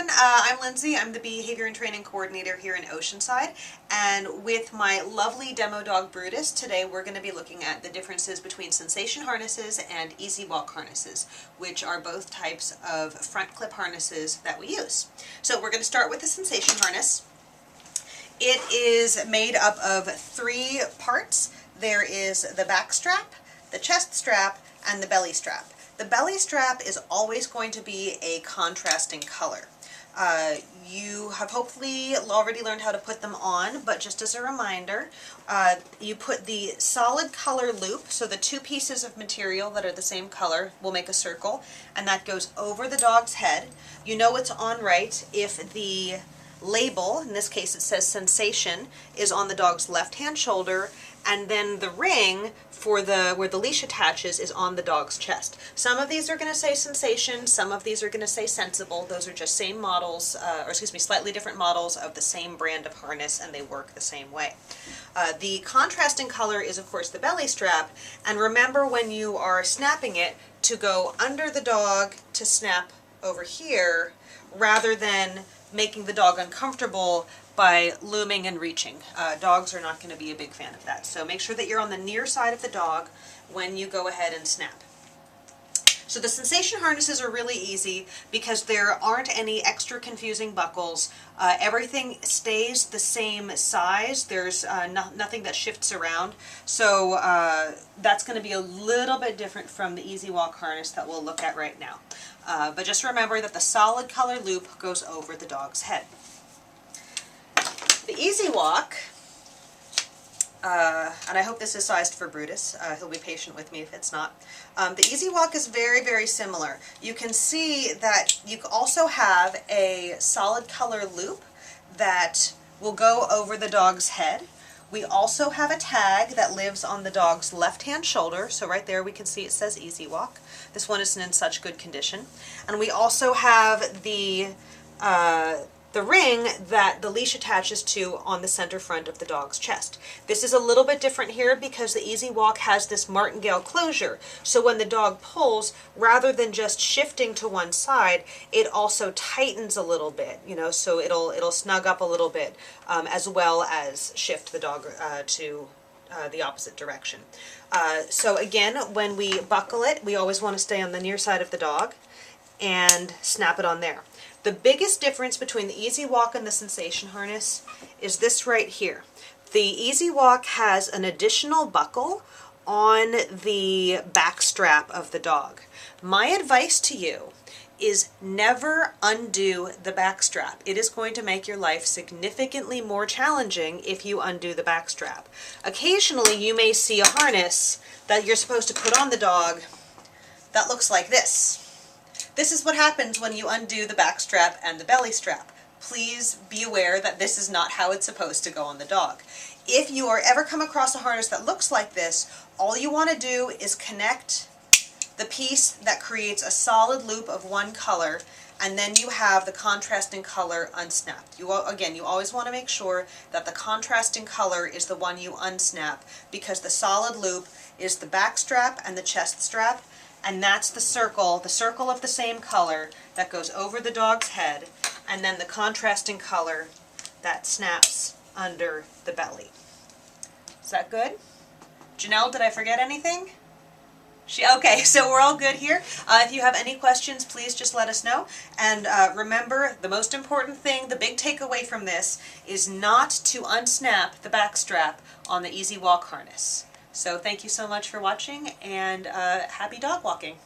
everyone. I'm Lindsay. I'm the Behavior and Training Coordinator here in Oceanside, and with my lovely demo dog Brutus, today we're going to be looking at the differences between sensation harnesses and easy walk harnesses, which are both types of front clip harnesses that we use. So we're going to start with the sensation harness. It is made up of three parts. There is the back strap, the chest strap, and the belly strap. The belly strap is always going to be a contrasting color. You have hopefully already learned how to put them on, but just as a reminder, you put the solid color loop, so the two pieces of material that are the same color will make a circle, and that goes over the dog's head. You know it's on right if the label, in this case it says sensation, is on the dog's left hand shoulder, and then the ring for where the leash attaches is on the dog's chest. Some of these are going to say sensation, some of these are going to say sensible. Those are just same models, slightly different models of the same brand of harness, and they work the same way. The contrasting color is of course the belly strap, and remember when you are snapping it to go under the dog to snap over here rather than making the dog uncomfortable by looming and reaching. Dogs are not going to be a big fan of that. So make sure that you're on the near side of the dog when you go ahead and snap. So the sensation harnesses are really easy because there aren't any extra confusing buckles. Everything stays the same size. There's nothing that shifts around. So that's going to be a little bit different from the Easy Walk harness that we'll look at right now. But just remember that the solid color loop goes over the dog's head. The Easy Walk, and I hope this is sized for Brutus, he'll be patient with me if it's not. The Easy Walk is very, very similar. You can see that you also have a solid color loop that will go over the dog's head. We also have a tag that lives on the dog's left-hand shoulder, so right there we can see it says Easy Walk. This one isn't in such good condition. And we also have the ring that the leash attaches to on the center front of the dog's chest. This is a little bit different here because the Easy Walk has this martingale closure. So when the dog pulls, rather than just shifting to one side, it also tightens a little bit, so it'll snug up a little bit, as well as shift the dog to the opposite direction. So again, when we buckle it, we always want to stay on the near side of the dog and snap it on there. The biggest difference between the Easy Walk and the sensation harness is this right here. The Easy Walk has an additional buckle on the back strap of the dog. My advice to you is never undo the back strap. It is going to make your life significantly more challenging if you undo the back strap. Occasionally you may see a harness that you're supposed to put on the dog that looks like this. This is what happens when you undo the back strap and the belly strap. Please be aware that this is not how it's supposed to go on the dog. If you are ever come across a harness that looks like this, all you want to do is connect the piece that creates a solid loop of one color, and then you have the contrasting color unsnapped. You always want to make sure that the contrasting color is the one you unsnap, because the solid loop is the back strap and the chest strap, and that's the circle of the same color that goes over the dog's head, and then the contrasting color that snaps under the belly. Is that good? Janelle, did I forget anything? Okay, so we're all good here. If you have any questions, please just let us know. And remember, the most important thing, the big takeaway from this, is not to unsnap the back strap on the Easy Walk harness. So thank you so much for watching, and happy dog walking.